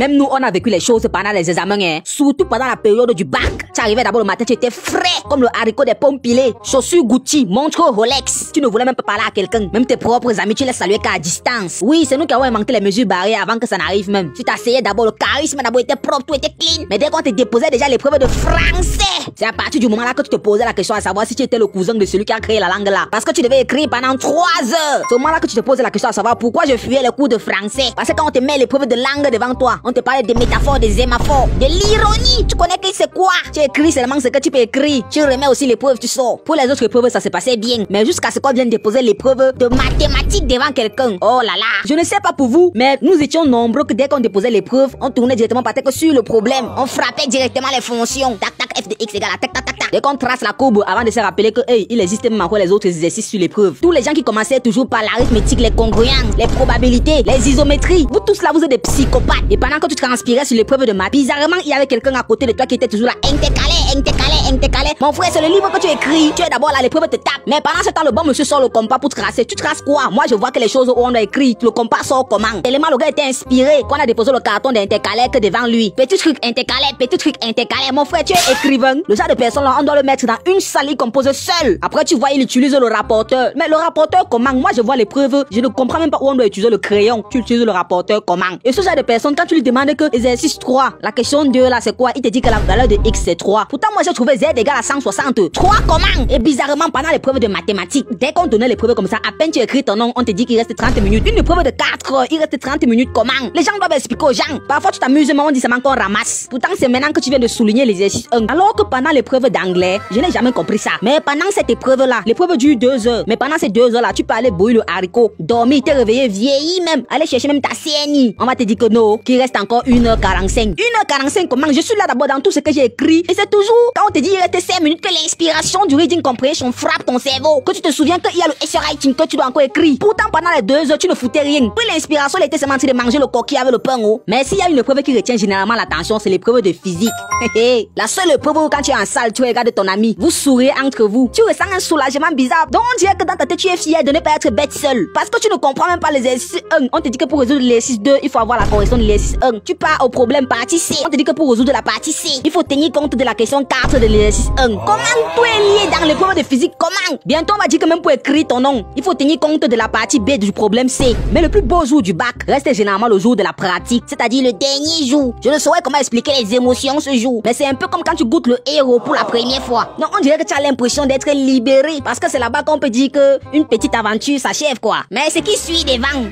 Même nous, on a vécu les choses pendant les examens, hein. Surtout pendant la période du bac. Tu arrivais d'abord le matin, tu étais frais comme le haricot des pommes pilées. Chaussures Gucci, montre Rolex. Tu ne voulais même pas parler à quelqu'un. Même tes propres amis, tu les saluais qu'à distance. Oui, c'est nous qui avons inventé les mesures barrières avant que ça n'arrive même. Tu t'asseyais d'abord, le charisme d'abord était propre, tout était clean. Mais dès qu'on te déposait déjà l'épreuve de français, c'est à partir du moment là que tu te posais la question à savoir si tu étais le cousin de celui qui a créé la langue là. Parce que tu devais écrire pendant 3 heures. C'est au moment là que tu te poses la question à savoir pourquoi je fuyais les cours de français. Parce que quand on te met l'épreuve de langue devant toi, on te parle des métaphores, des hémaphores, de l'ironie. Tu connais que c'est quoi? Tu écris seulement ce que tu peux écrire. Tu remets aussi l'épreuve, tu sors. Pour les autres épreuves, ça se passait bien. Mais jusqu'à ce qu'on vienne déposer l'épreuve de mathématiques devant quelqu'un. Oh là là. Je ne sais pas pour vous, mais nous étions nombreux que dès qu'on déposait l'épreuve, on tournait directement par que sur le problème. On frappait directement les fonctions. Tac, tac, f de x égale à tac, tac, tac, tac. Dès qu'on trace la courbe avant de se rappeler que, hey, il existe même encore les autres exercices sur l'épreuve. Tous les gens qui commençaient toujours par l'arithmétique, les congruences, les probabilités, les isométries. Vous tous là, vous êtes des psychopathes. Et pendant que tu transpirais sur l'épreuve de maths, bizarrement, il y avait quelqu'un à côté de toi qui était toujours là. Intercalé. Mon frère, c'est le livre que tu écris. Tu es d'abord là, l'épreuve te tape. Mais pendant ce temps, le bon monsieur sort le compas pour tracer. Tu traces quoi? Moi, je vois que les choses où on a écrit, le compas sort comment? Tellement le gars était inspiré qu'on a déposé le carton d'intercalaire que devant lui. Petit truc intercalaire. Mon frère, tu es écrivain. Le genre de personne là, on doit le mettre dans une salle, il compose seul. Après, tu vois, il utilise le rapporteur. Mais le rapporteur comment? Moi, je vois l'épreuve. Je ne comprends même pas où on doit utiliser le crayon. Tu utilises le rapporteur comment? Et ce genre de personne, quand tu lui demandes que exercice 3, la question 2 là, c'est quoi? Il te dit que la valeur de x c'est 3. Pourtant, moi, j'ai trouvé z égale à 160. 3 comment? Et bizarrement, pendant l'épreuve de mathématiques, dès qu'on donnait l'épreuve comme ça, à peine tu écris ton nom, on te dit qu'il reste 30 minutes. Une épreuve de 4 heures, il reste 30 minutes comment? Les gens doivent expliquer aux gens. Parfois, tu t'amuses, mais on dit seulement qu'on ramasse. Pourtant, c'est maintenant que tu viens de souligner l'exercice 1. Alors que pendant l'épreuve d'anglais, je n'ai jamais compris ça. Mais pendant cette épreuve-là, l'épreuve dure 2 heures. Mais pendant ces 2 heures-là, tu peux aller bouillir le haricot, dormir, te réveiller, vieilli même, aller chercher même ta CNI. On va te dire que non, qu'il reste encore 1h45. 1h45 comment? Je suis là d'abord dans tout ce que j'ai écrit. Et c'est toujours quand on te dit il reste 5 minutes que l'inspiration du reading comprehension frappe ton cerveau. Que tu te souviens qu'il y a le essai writing que tu dois encore écrire. Pourtant, pendant les 2 heures, tu ne foutais rien. Puis l'inspiration, elle était seulement de manger le coquille avec le pain haut. Mais s'il y a une épreuve qui retient généralement l'attention, c'est l'épreuve de physique. La seule épreuve où quand tu es en salle, tu regardes ton ami, vous souriez entre vous. Tu ressens un soulagement bizarre. Donc on dirait que dans ta tête, tu es fier de ne pas être bête seul. Parce que tu ne comprends même pas l'exercice 1. On te dit que pour résoudre l'exercice 2, il faut avoir la correction de l'exercice 1. Tu pars au problème partie C. On te dit que pour résoudre la partie C, il faut tenir compte de la question 4 de l'exercice 1. Comment tout est lié dans l'épreuve de physique? Comment? Bientôt on va dire que même pour écrire ton nom, il faut tenir compte de la partie B du problème C. Mais le plus beau jour du bac reste généralement le jour de la pratique, c'est-à-dire le dernier jour. Je ne saurais comment expliquer les émotions ce jour, mais c'est un peu comme quand tu goûtes le héros pour la première fois. Donc on dirait que tu as l'impression d'être libéré, parce que c'est là-bas qu'on peut dire que une petite aventure s'achève quoi. Mais ce qui suit devant,